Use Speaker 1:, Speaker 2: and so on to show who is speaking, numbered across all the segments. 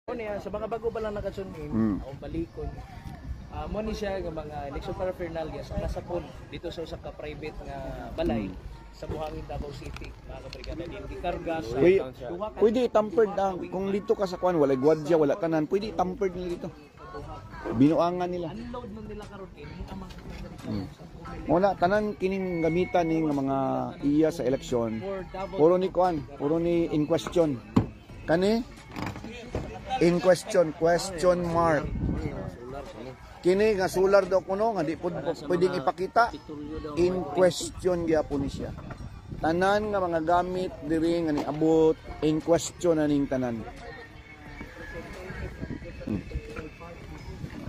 Speaker 1: Sa mga bago pa lang nakasunin, akong balikon. Mo ni siya ng mga election paraphernalia sa nasapon dito sa usa ka private nga balay sa Buhangin, Davao City. Mga kabrigada din gikarga sa
Speaker 2: pwede tampered ang kung dito ka sa kwan wala gwardiya wala tanan, pwede tampered nila dito. Binuangan nila.
Speaker 1: Unload man nila karon kay amang
Speaker 2: wala tanan kining gamitan ning mga iya sa eleksyon. Puro ni kwan, puro ni in question. Kani in question mark. Kini nga solar daw kuno nga di pud pwedeng ipakita. In question gyapon ni siya. Tanan nga mga gamit diri nga niabot in question aning tanan.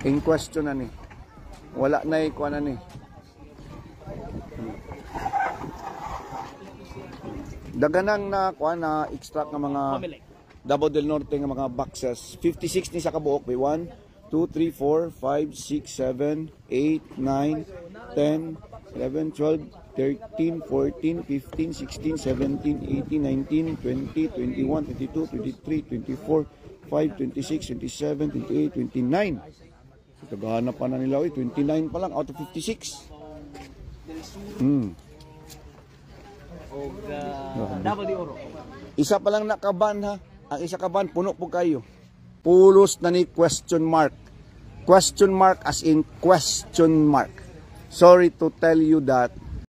Speaker 2: In question ani. Wala na kuan ani. Daganang na kuan na extract nga mga Davao del Norte nga mga boxes. 56 ni sa kabuok by 1, 2, 3, 4, 5, 6, 7, 8, 9, 10, 11, 12, 13, 14, 15, 16, 17, 18, 19, 20, 21, 22, 23, 24, 5, 26, 27, 28, 29. Tagahanap pa na nila, 29 pa lang out of 56.
Speaker 1: Davao de Oro.
Speaker 2: Isa pa lang nakaban ha. Ang isa kaban puno po kayo. Pulos na ni question mark. Question mark as in question mark. Sorry to tell you that